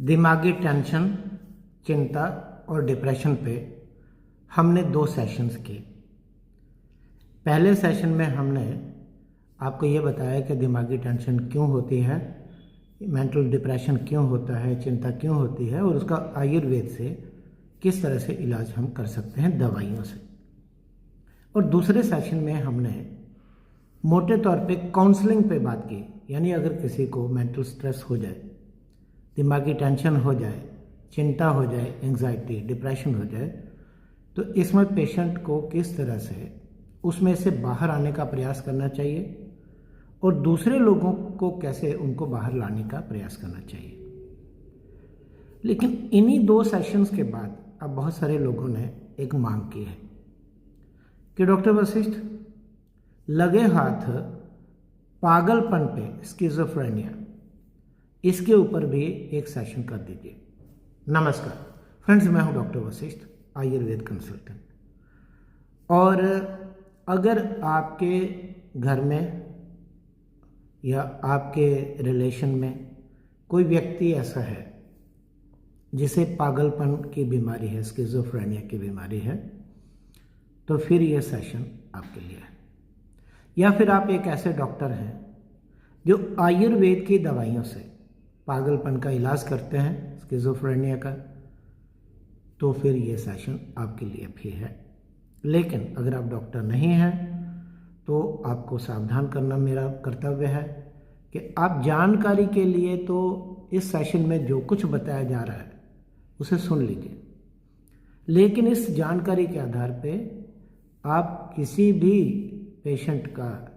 दिमागी टेंशन, चिंता और डिप्रेशन पे हमने 2 सेशंस किए। पहले सेशन में हमने आपको ये बताया कि दिमागी टेंशन क्यों होती है, मेंटल डिप्रेशन क्यों होता है, चिंता क्यों होती है और उसका आयुर्वेद से किस तरह से इलाज हम कर सकते हैं दवाइयों से। और दूसरे सेशन में हमने मोटे तौर पे काउंसलिंग पे बात की, यानी अगर किसी को मेंटल स्ट्रेस हो जाए, दिमागी टेंशन हो जाए, चिंता हो जाए, एंग्जाइटी, डिप्रेशन हो जाए, तो इसमें पेशेंट को किस तरह से उसमें से बाहर आने का प्रयास करना चाहिए और दूसरे लोगों को कैसे उनको बाहर लाने का प्रयास करना चाहिए। लेकिन इन्हीं 2 सेशंस के बाद अब बहुत सारे लोगों ने एक मांग की है कि डॉक्टर वशिष्ठ, लगे हाथ पागलपन पे, स्किज़ोफ्रेनिया, इसके ऊपर भी एक सेशन कर दीजिए। नमस्कार फ्रेंड्स, मैं हूं डॉक्टर वशिष्ठ, आयुर्वेद कंसल्टेंट। और अगर आपके घर में या आपके रिलेशन में कोई व्यक्ति ऐसा है जिसे पागलपन की बीमारी है, स्किज़ोफ्रेनिया की बीमारी है, तो फिर यह सेशन आपके लिए है। या फिर आप एक ऐसे डॉक्टर हैं जो आयुर्वेद की दवाइयों से पागलपन का इलाज करते हैं, स्किज़ोफ्रेनिया का, तो फिर ये सेशन आपके लिए भी है। लेकिन अगर आप डॉक्टर नहीं हैं तो आपको सावधान करना मेरा कर्तव्य है कि आप जानकारी के लिए तो इस सेशन में जो कुछ बताया जा रहा है उसे सुन लीजिए, लेकिन इस जानकारी के आधार पे आप किसी भी पेशेंट का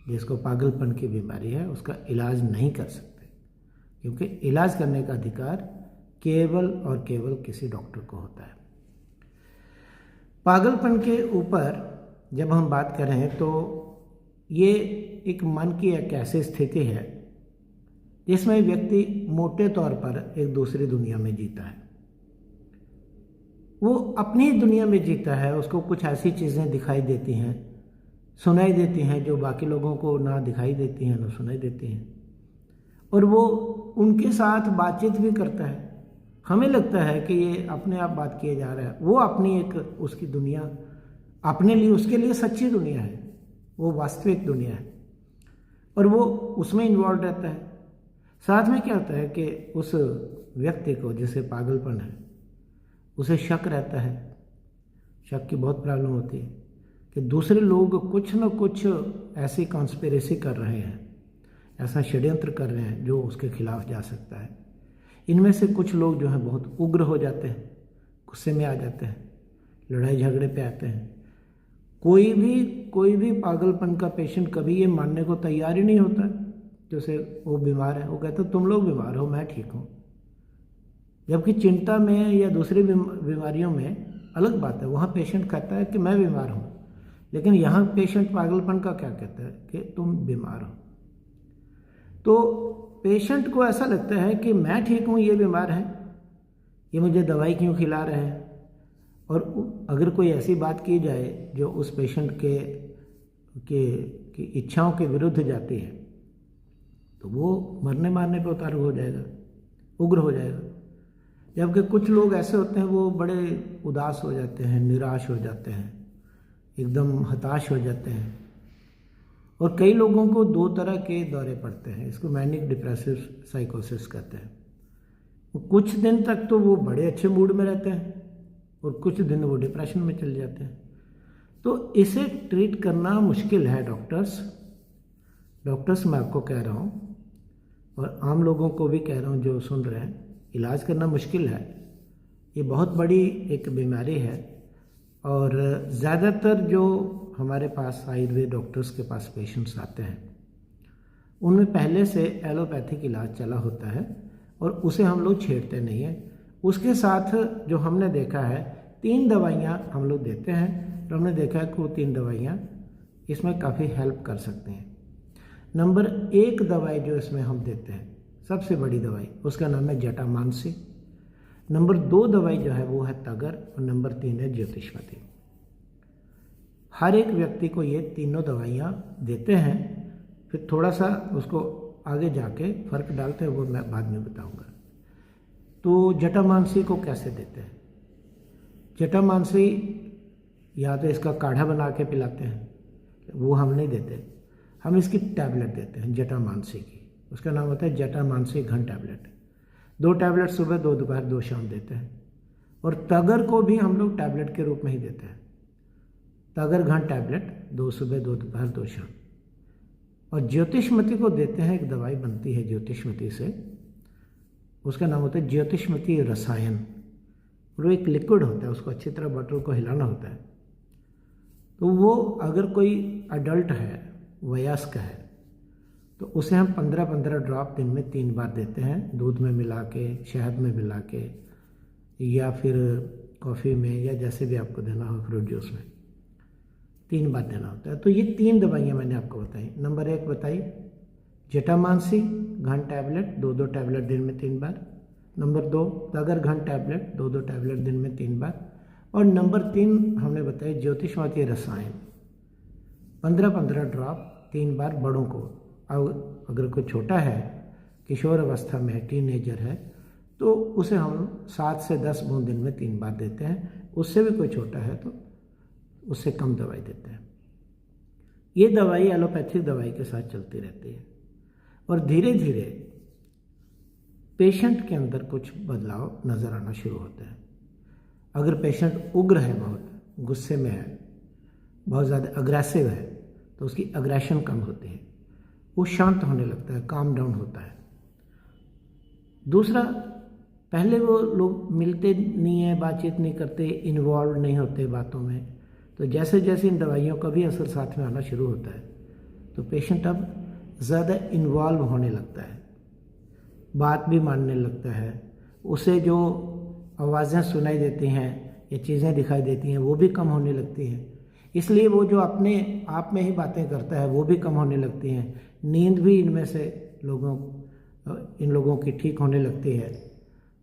जिसको पागलपन की बीमारी है उसका इलाज नहीं कर सकते, क्योंकि इलाज करने का अधिकार केवल और केवल किसी डॉक्टर को होता है। पागलपन के ऊपर जब हम बात करें तो ये एक मन की एक ऐसी स्थिति है जिसमें व्यक्ति मोटे तौर पर एक दूसरी दुनिया में जीता है। वो अपनी दुनिया में जीता है, उसको कुछ ऐसी चीज़ें दिखाई देती हैं, सुनाई देती हैं जो बाकी लोगों को ना दिखाई देती हैं ना सुनाई देती हैं, और वो उनके साथ बातचीत भी करता है। हमें लगता है कि ये अपने आप बात किए जा रहा है, वो अपनी एक उसकी दुनिया अपने लिए, उसके लिए सच्ची दुनिया है, वो वास्तविक दुनिया है और वो उसमें इन्वॉल्व रहता है। साथ में क्या होता है कि उस व्यक्ति को जिसे पागलपन है उसे शक रहता है। शक की बहुत प्रॉब्लम होती है कि दूसरे लोग कुछ न कुछ ऐसी कॉन्स्पिरेसी कर रहे हैं, ऐसा षड्यंत्र कर रहे हैं जो उसके खिलाफ जा सकता है। इनमें से कुछ लोग जो हैं बहुत उग्र हो जाते हैं, गुस्से में आ जाते हैं, लड़ाई झगड़े पे आते हैं। कोई भी पागलपन का पेशेंट कभी ये मानने को तैयार ही नहीं होता जैसे वो बीमार है। वो कहता है तुम लोग बीमार हो, मैं ठीक हूँ। जबकि चिंता में या दूसरी बीमारियों में अलग बात है, वहाँ पेशेंट कहता है कि मैं बीमार हूँ, लेकिन यहाँ पेशेंट पागलपन का क्या कहता है कि तुम बीमार हो। तो पेशेंट को ऐसा लगता है कि मैं ठीक हूँ, ये बीमार है, ये मुझे दवाई क्यों खिला रहे हैं। और अगर कोई ऐसी बात की जाए जो उस पेशेंट की इच्छाओं के विरुद्ध जाती है तो वो मरने मारने पे उतारू हो जाएगा, उग्र हो जाएगा। जबकि कुछ लोग ऐसे होते हैं वो बड़े उदास हो जाते हैं, निराश हो जाते हैं, एकदम हताश हो जाते हैं। और कई लोगों को 2 तरह के दौरे पड़ते हैं, इसको मैनिक डिप्रेसिव साइकोसिस कहते हैं। कुछ दिन तक तो वो बड़े अच्छे मूड में रहते हैं और कुछ दिन वो डिप्रेशन में चले जाते हैं। तो इसे ट्रीट करना मुश्किल है डॉक्टर्स मैं आपको कह रहा हूँ और आम लोगों को भी कह रहा हूँ जो सुन रहे हैं, इलाज करना मुश्किल है। ये बहुत बड़ी एक बीमारी है और ज़्यादातर जो हमारे पास आयुर्वेद डॉक्टर्स के पास पेशेंट्स आते हैं उनमें पहले से एलोपैथिक इलाज चला होता है और उसे हम लोग छेड़ते नहीं हैं। उसके साथ जो हमने देखा है 3 दवाइयाँ हम लोग देते हैं, तो हमने देखा है कि वो 3 दवाइयाँ इसमें काफ़ी हेल्प कर सकते हैं। नंबर 1 दवाई जो इसमें हम देते हैं, सबसे बड़ी दवाई, उसका नाम है जटामांसी। नंबर 2 दवाई जो है वो है तगर और नंबर 3 है ज्योतिष्मती। हर एक व्यक्ति को ये तीनों दवाइयाँ देते हैं, फिर थोड़ा सा उसको आगे जाके फ़र्क डालते हैं, वो मैं बाद में बताऊँगा। तो जटामांसी को कैसे देते हैं? जटामांसी या तो इसका काढ़ा बना के पिलाते हैं, वो हम नहीं देते, हम इसकी टैबलेट देते हैं जटामांसी की। उसका नाम होता है जटामांसी घन टैबलेट। 2 टैबलेट सुबह, 2 दोपहर, 2 शाम देते हैं। और तगर को भी हम लोग टैबलेट के रूप में ही देते हैं। तगर घन टैबलेट 2 सुबह, 2 दोपहर, 2 शाम। और ज्योतिषमती को देते हैं, एक दवाई बनती है ज्योतिषमती से, उसका नाम होता है ज्योतिषमती रसायन। वो एक लिक्विड होता है, उसको अच्छी तरह बॉटल को हिलाना होता है। तो वो अगर कोई अडल्ट है, वयस्क है, तो उसे हम 15-15 ड्रॉप दिन में 3 बार देते हैं, दूध में मिला के, शहद में मिला के, या फिर कॉफ़ी में, या जैसे भी आपको देना हो, फ्रूट जूस में 3 बार देना होता है। तो ये 3 दवाइयाँ मैंने आपको बताई। नंबर 1 बताई जटामांसी घन टैबलेट, 2-2 टैबलेट दिन में 3 बार। नंबर 2 तगर घन टैबलेट, 2-2 टैबलेट दिन में 3 बार। और नंबर 3 हमने बताया ज्योतिषमती रसायन, 15-15 ड्रॉप 3 बार बड़ों को। अगर कोई छोटा है, किशोर अवस्था में है, टीनेजर है, तो उसे हम 7 से 10 बूंद दिन में 3 बार देते हैं। उससे भी कोई छोटा है तो उससे कम दवाई देते हैं। ये दवाई एलोपैथिक दवाई के साथ चलती रहती है। और धीरे धीरे पेशेंट के अंदर कुछ बदलाव नज़र आना शुरू होता है। अगर पेशेंट उग्र है, बहुत गुस्से में है, बहुत ज़्यादा अग्रेसिव है, तो उसकी अग्रेशन कम होती है, वो शांत होने लगता है, काम डाउन होता है। दूसरा, पहले वो लोग मिलते नहीं हैं, बातचीत नहीं करते, इन्वॉल्व नहीं होते बातों में, तो जैसे जैसे इन दवाइयों का भी असर साथ में आना शुरू होता है, तो पेशेंट अब ज़्यादा इन्वॉल्व होने लगता है, बात भी मानने लगता है, उसे जो आवाज़ें सुनाई देती हैं या चीज़ें दिखाई देती हैं वो भी कम होने लगती हैं। इसलिए वो जो अपने आप में ही बातें करता है वो भी कम होने लगती हैं। नींद भी इन लोगों की ठीक होने लगती है।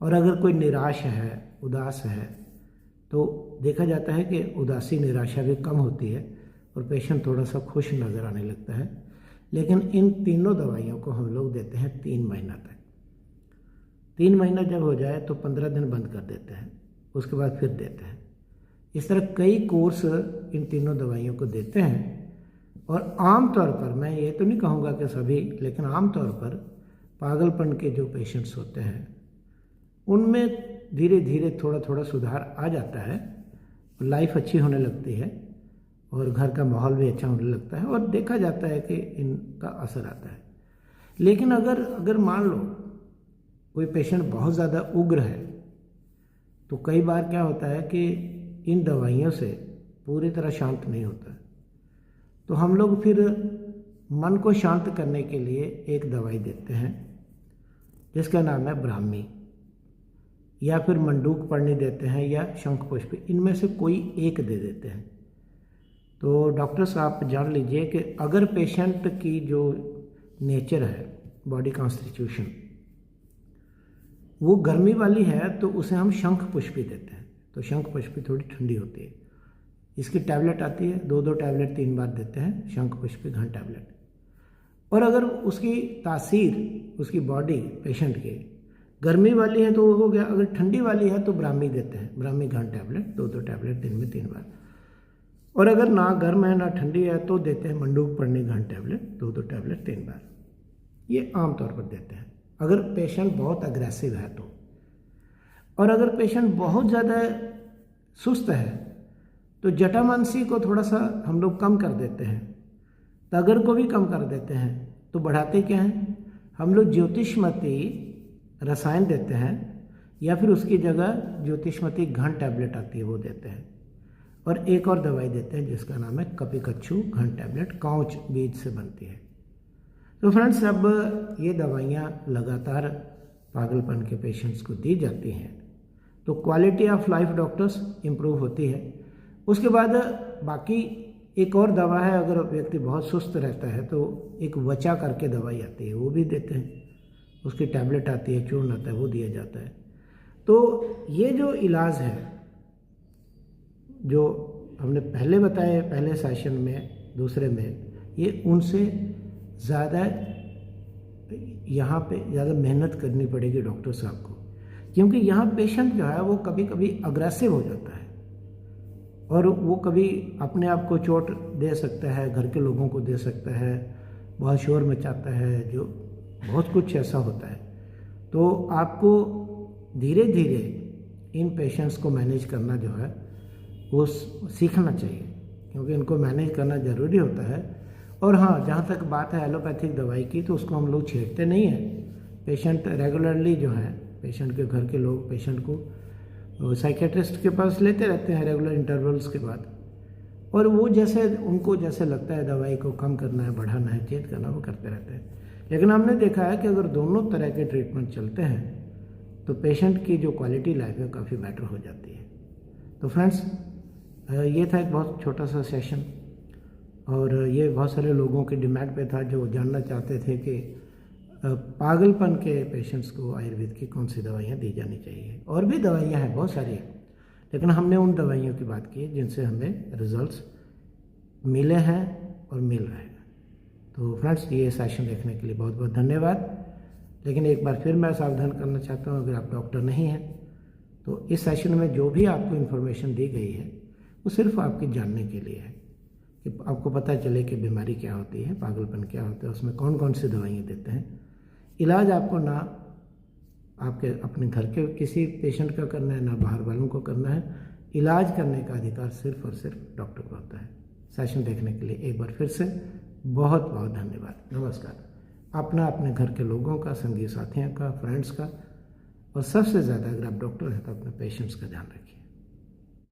और अगर कोई निराश है, उदास है, तो देखा जाता है कि उदासी, निराशा भी कम होती है और पेशेंट थोड़ा सा खुश नज़र आने लगता है। लेकिन इन तीनों दवाइयों को हम लोग देते हैं 3 महीना तक। 3 महीना जब हो जाए तो 15 दिन बंद कर देते हैं, उसके बाद फिर देते हैं। इस तरह कई कोर्स इन तीनों दवाइयों को देते हैं। और आम तौर पर, मैं ये तो नहीं कहूँगा कि सभी, लेकिन आम तौर पर पागलपन के जो पेशेंट्स होते हैं उनमें धीरे धीरे थोड़ा थोड़ा सुधार आ जाता है, लाइफ अच्छी होने लगती है और घर का माहौल भी अच्छा होने लगता है और देखा जाता है कि इनका असर आता है। लेकिन अगर मान लो कोई पेशेंट बहुत ज़्यादा उग्र है, तो कई बार क्या होता है कि इन दवाइयों से पूरी तरह शांत नहीं होता, तो हम लोग फिर मन को शांत करने के लिए एक दवाई देते हैं जिसका नाम है ब्राह्मी, या फिर मंडूक पर्णी देते हैं, या शंख पुष्पी, इनमें से कोई एक दे देते हैं। तो डॉक्टर साहब जान लीजिए कि अगर पेशेंट की जो नेचर है, बॉडी कॉन्स्टिट्यूशन, वो गर्मी वाली है, तो उसे हम शंख पुष्पी देते हैं। तो शंख पुष्पी थोड़ी ठंडी होती है, इसकी टैबलेट आती है, 2-2 टैबलेट 3 बार देते हैं, शंख पुष्पी घन टैबलेट। और अगर उसकी तासीर, उसकी बॉडी पेशेंट की गर्मी वाली है तो वो हो गया, अगर ठंडी वाली है तो ब्राह्मी देते हैं, ब्राह्मी घन टैबलेट, 2-2 टैबलेट दिन में 3 बार। और अगर ना गर्म है ना ठंडी है तो देते हैं मंडूक पर्णी घन टैबलेट, 2-2 टैबलेट 3 बार। ये आमतौर पर देते हैं अगर पेशेंट बहुत अग्रेसिव है तो। और अगर पेशेंट बहुत ज़्यादा सुस्त है तो जटामांसी को थोड़ा सा हम लोग कम कर देते हैं, तगर को भी कम कर देते हैं। तो बढ़ाते क्या हैं, हम लोग ज्योतिषमती रसायन देते हैं, या फिर उसकी जगह ज्योतिषमती घन टैबलेट आती है वो देते हैं। और एक और दवाई देते हैं जिसका नाम है कपिकच्छु घन टैबलेट, काउच बीज से बनती है। तो फ्रेंड्स, अब ये दवाइयाँ लगातार पागलपन के पेशेंट्स को दी जाती हैं तो quality of life doctors improve होती है। उसके बाद बाकी एक और दवा है, अगर व्यक्ति बहुत सुस्त रहता है तो एक वचा करके दवाई आती है, वो भी देते हैं, उसकी टैबलेट आती है, चूर्ण आता है, वो दिया जाता है। तो ये जो इलाज है जो हमने पहले बताए, पहले सेशन में, दूसरे में, ये उनसे ज़्यादा यहाँ पे ज़्यादा मेहनत करनी पड़ेगी डॉक्टर साहब को, क्योंकि यहाँ पेशेंट जो है वो कभी कभी अग्रेसिव हो जाता है और वो कभी अपने आप को चोट दे सकता है, घर के लोगों को दे सकता है, बहुत शोर मचाता है, जो बहुत कुछ ऐसा होता है। तो आपको धीरे धीरे इन पेशेंट्स को मैनेज करना जो है वो सीखना चाहिए, क्योंकि इनको मैनेज करना ज़रूरी होता है। और हाँ, जहाँ तक बात है एलोपैथिक दवाई की, तो उसको हम लोग छेड़ते नहीं हैं। पेशेंट रेगुलरली जो है, पेशेंट के घर के लोग पेशेंट को साइकेट्रिस्ट के पास लेते रहते हैं रेगुलर इंटरवल्स के बाद, और वो जैसे उनको जैसे लगता है दवाई को कम करना है, बढ़ाना है, चेंज करना, वो करते रहते हैं। लेकिन हमने देखा है कि अगर दोनों तरह के ट्रीटमेंट चलते हैं तो पेशेंट की जो क्वालिटी लाइफ है काफ़ी बेटर हो जाती है। तो फ्रेंड्स, ये था एक बहुत छोटा सा सेशन, और ये बहुत सारे लोगों की डिमांड पे था जो जानना चाहते थे कि पागलपन के पेशेंट्स को आयुर्वेद की कौन सी दवाइयाँ दी जानी चाहिए। और भी दवाइयाँ हैं बहुत सारी, लेकिन हमने उन दवाइयों की बात की जिनसे हमें रिजल्ट्स मिले हैं और मिल रहे हैं। तो फ्रेंड्स, ये सेशन देखने के लिए बहुत बहुत धन्यवाद। लेकिन एक बार फिर मैं सावधान करना चाहता हूँ, अगर आप डॉक्टर नहीं हैं तो इस सेशन में जो भी आपको इन्फॉर्मेशन दी गई है वो सिर्फ आपके जानने के लिए है, कि आपको पता चले कि बीमारी क्या होती है, पागलपन क्या होता है, उसमें कौन कौन सी दवाइयाँ देते हैं। इलाज आपको ना आपके अपने घर के किसी पेशेंट का करना है, ना बाहर वालों को करना है। इलाज करने का अधिकार सिर्फ और सिर्फ डॉक्टर को होता है। सेशन देखने के लिए एक बार फिर से बहुत बहुत धन्यवाद। नमस्कार। अपना, अपने घर के लोगों का, संगी साथियों का, फ्रेंड्स का, और सबसे ज़्यादा अगर आप डॉक्टर हैं तो अपने पेशेंट्स का ध्यान रखिए।